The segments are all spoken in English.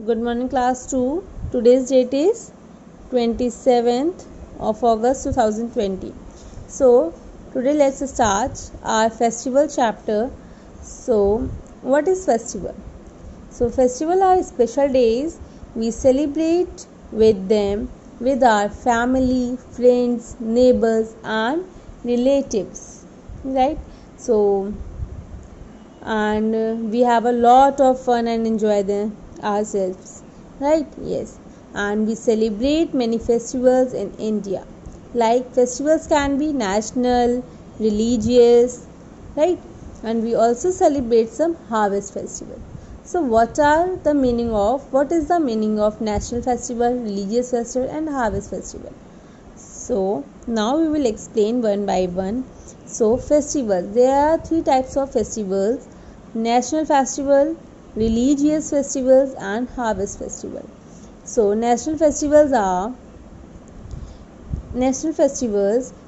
Good morning class 2. Today's date is 27th of August 2020. So today let's start our festival chapter. So what is festival? So festival are special days we celebrate with them, with our family, friends, neighbors and relatives, right? So and we have a lot of fun and enjoy them ourselves, right? Yes. And we celebrate many festivals in India, like festivals can be national, religious, right? And we also celebrate some harvest festival. So what is the meaning of national festival, religious festival and harvest festival? So now we will explain one by one. So festivals, there are three types of festivals: national festival, religious festivals and harvest festival. So national festivals,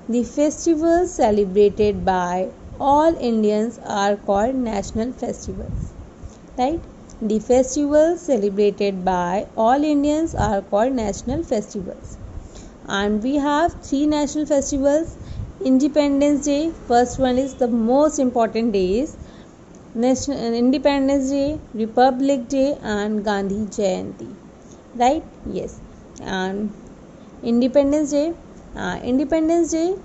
the festivals celebrated by all Indians are called national festivals, right? The festivals celebrated by all Indians are called national festivals. And we have three national festivals. Independence Day, first one is the most important days: National Independence Day, Republic Day and Gandhi Jayanti, right? Yes. And Independence Day, Independence Day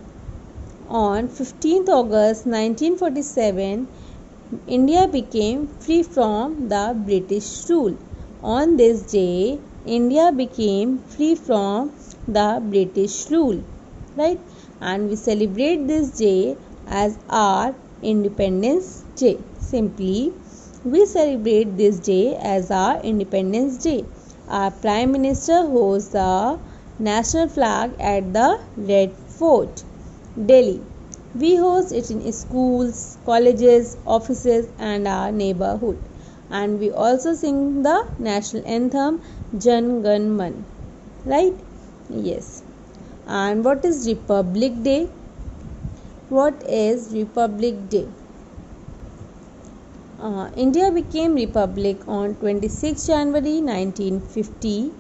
on 15th August 1947, India became free from the British rule. On this day, India became free from the British rule, right? And we celebrate this day as our Independence Day. Simply, we celebrate this day as our Independence Day. Our Prime Minister holds the national flag at the Red Fort, Delhi. We host it in schools, colleges, offices, and our neighborhood. And we also sing the national anthem Jan Gan Man. Right? Yes. And what is Republic Day? What is Republic Day? India became republic on 26 January 1950.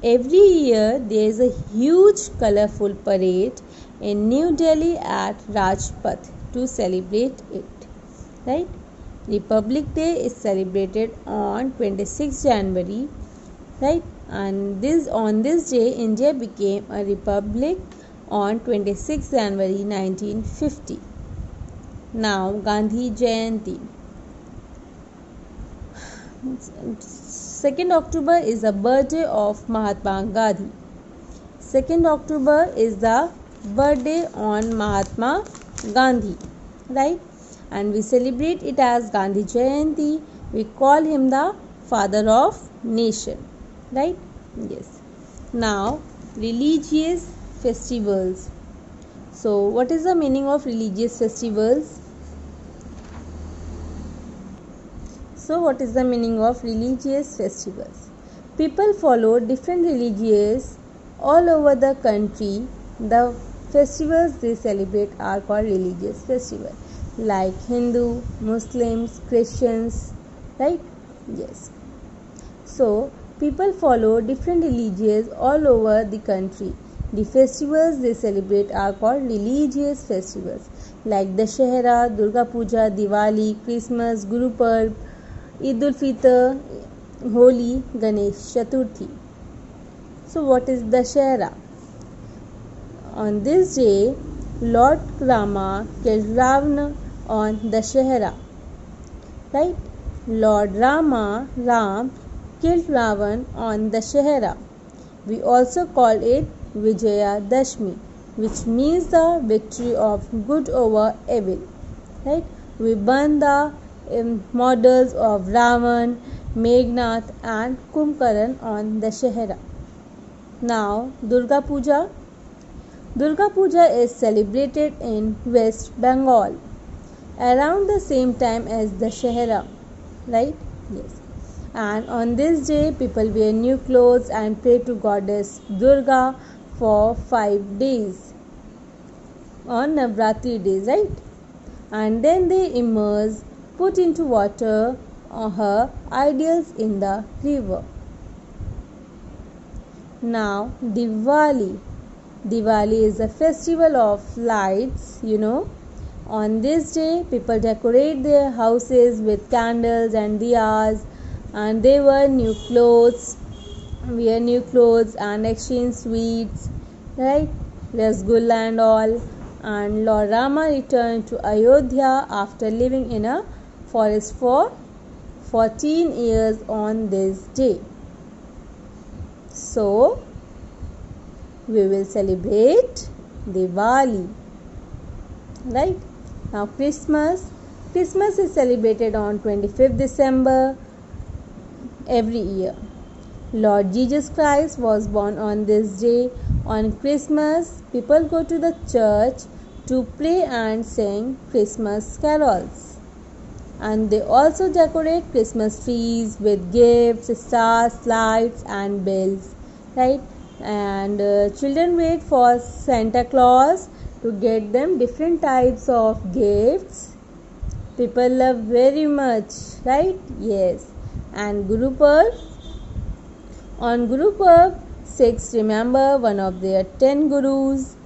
Every year there is a huge colorful parade in New Delhi at Rajpath to celebrate it. Right? Republic Day is celebrated on 26 January, right? And on this day India became a republic on 26 January 1950. Now Gandhi Jayanti. 2nd October is the birthday of Mahatma Gandhi. 2nd October is the birthday on Mahatma Gandhi, right? And we celebrate it as Gandhi Jayanti. We call him the father of nation, right? Yes. Now, religious festivals. So, what is the meaning of religious festivals? So, what is the meaning of religious festivals? People follow different religions all over the country. The festivals they celebrate are called religious festivals, like Hindu, Muslims, Christians, right? Yes. So, people follow different religions all over the country. The festivals they celebrate are called religious festivals, like Dashehra, Durga Puja, Diwali, Christmas, Guru Parv, Eid ul Fitr, Holi, Ganesh Chaturthi. So, what is Dashehra? On this day, Lord Rama killed Ravana on Dashehra. Right? Lord Ram killed Ravan on Dashehra. We also call it Vijaya Dashmi, which means the victory of good over evil. Right? We burn the models of Ravan, Meghnad and Kumbhakarna on Dashehra. Now, Durga Puja. Durga Puja is celebrated in West Bengal around the same time as Dashehra, right? Yes. And on this day, people wear new clothes and pray to goddess Durga for 5 days on Navratri days, right? And then they immerse, put into water her idols in the river. Now Diwali. Diwali is a festival of lights, On this day, people decorate their houses with candles and diyas, and they wear new clothes, and exchange sweets, right? Rasgulla and all. And Lord Rama returned to Ayodhya after living in a forest for 14 years on this day. So, we will celebrate Diwali, right? Now Christmas. Christmas is celebrated on 25th December every year. Lord Jesus Christ was born on this day. On Christmas, people go to the church to pray and sing Christmas carols. And they also decorate Christmas trees with gifts, stars, lights and bells, right? And children wait for Santa Claus to get them different types of gifts. People love very much, right? Yes. And Guru Purb. On Guru Purb, Sikhs remember one of their 10 gurus.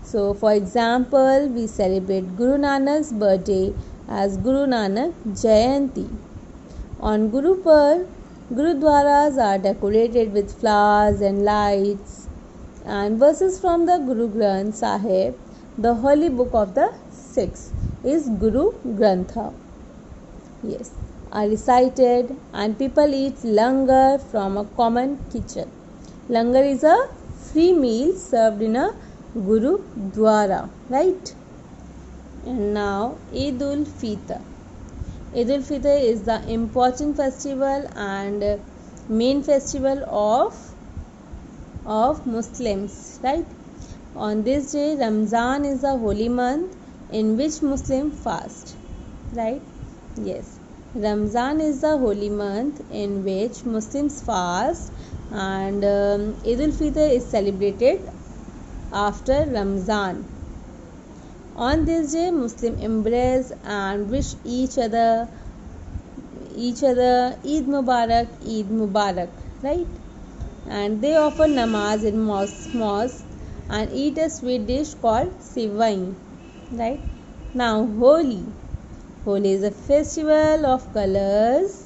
So, for example, we celebrate Guru Nanak's birthday as Guru Nanak Jayanti. On Guru Purb, Gurudwaras are decorated with flowers and lights, and verses from the Guru Granth Sahib, the holy book of the Sikhs, is Guru Grantha. Yes, are recited, and people eat langar from a common kitchen. Langar is a free meal served in a Gurudwara, right? And now Eid-ul Fitr. Eid-ul Fitr is the important festival and main festival of Muslims, right? On this day, Ramzan is a holy month in which Muslims fast, right? Yes, Ramzan is the holy month in which Muslims fast, and Eid-ul Fitr is celebrated after Ramzan. On this day, Muslims embrace and wish each other Eid Mubarak, right? And they offer namaz in mosque and eat a sweet dish called Sivain, right? Now Holi. Holi is a festival of colors,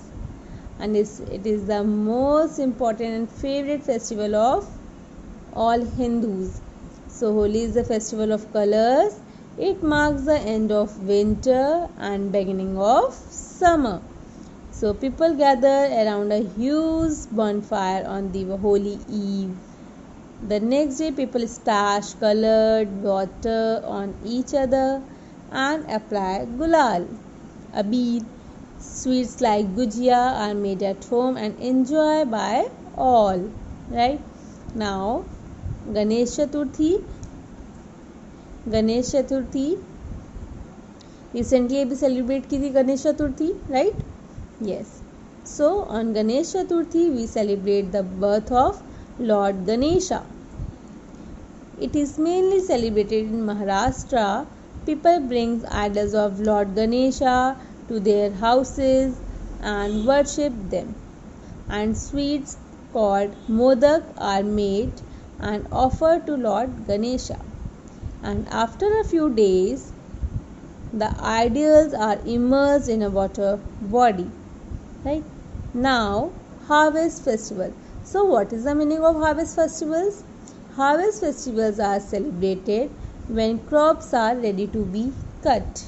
and it is the most important and favorite festival of all Hindus. So Holi is the festival of colors. It marks the end of winter and beginning of summer. So people gather around a huge bonfire on the Holy Eve. The next day, people splash colored water on each other and apply gulal. Abir. Sweets like gujia are made at home and enjoyed by all. Right? Now, Ganesh Chaturthi. Recently we celebrate की थी Ganesh Chaturthi, right? Yes. So on Ganesh Chaturthi we celebrate the birth of Lord Ganesha. It is mainly celebrated in Maharashtra. People bring idols of Lord Ganesha to their houses and worship them. And sweets called modak are made and offered to Lord Ganesha. And after a few days, the idols are immersed in a water body. Right? Now, Harvest Festival. So, what is the meaning of Harvest Festivals? Harvest Festivals are celebrated when crops are ready to be cut.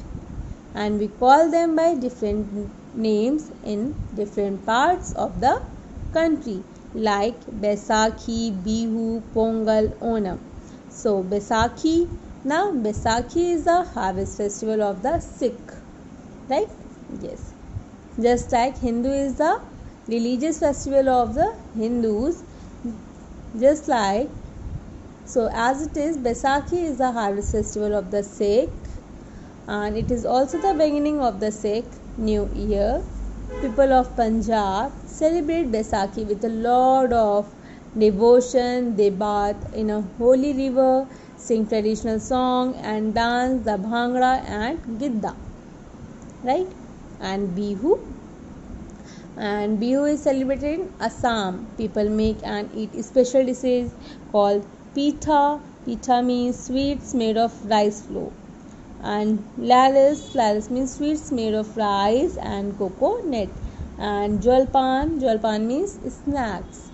And we call them by different names in different parts of the country, like Baisakhi, Bihu, Pongal, Onam. So Baisakhi, now Baisakhi is the harvest festival of the Sikh, right? Yes. Just like Hindu is the religious festival of the Hindus, just like, so as it is, Baisakhi is the harvest festival of the Sikh, and it is also the beginning of the Sikh New Year. People of Punjab celebrate Baisakhi with a lot of devotion. They bath in a holy river, sing traditional song and dance the Bhangra and Gidda, right? And Bihu. And Bihu is celebrated in Assam. People make and eat special dishes called pitha. Pitha means sweets made of rice flour. And Lalis means sweets made of rice and coconut. And Jolpan means snacks.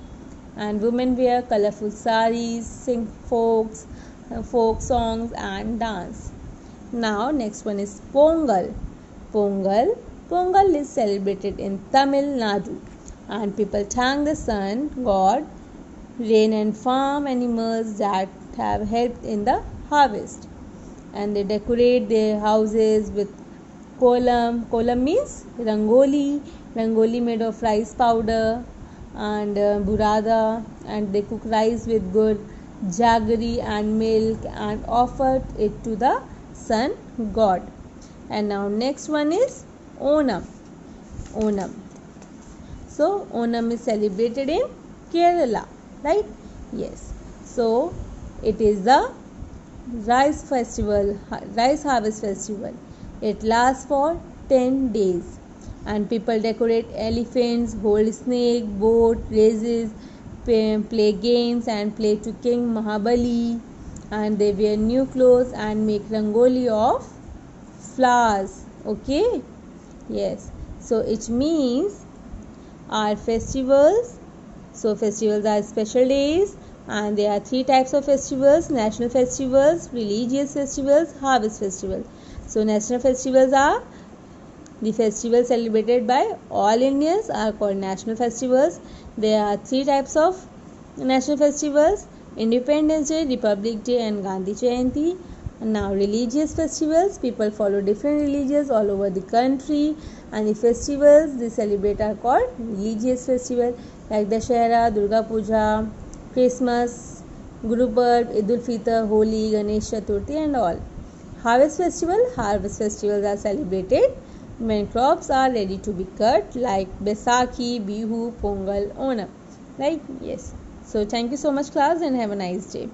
And women wear colorful saris, sing folk songs and dance. Now next one is Pongal. Pongal is celebrated in Tamil Nadu, and people thank the sun god, rain and farm animals that have helped in the harvest. And they decorate their houses with kolam. Kolam means rangoli made of rice powder and burada, and they cook rice with good jaggery and milk and offer it to the sun god. And now next one is Onam. So Onam is celebrated in Kerala, right? Yes. So it is the rice harvest festival. It lasts for 10 days, and people decorate elephants, hold snake, boat races, play games and play to King Mahabali, and they wear new clothes and make rangoli of flowers. Okay, yes. So it means our festivals. So festivals are special days, and there are 3 types of festivals: national festivals, religious festivals, harvest festival. So national festivals are the festivals celebrated by all Indians are called national festivals. There are 3 types of national festivals: Independence Day, Republic Day and Gandhi Jayanti. And now religious festivals, people follow different religions all over the country, and the festivals they celebrate are called religious festivals like Dashera, Durga Puja, Christmas, Guru Parv, Eid ul Fitr, Holi, Ganesh Chaturthi and all. Harvest festivals are celebrated when crops are ready to be cut, like Baisakhi, Bihu, Pongal, Onam. Right? Yes. So thank you so much class, and have a nice day.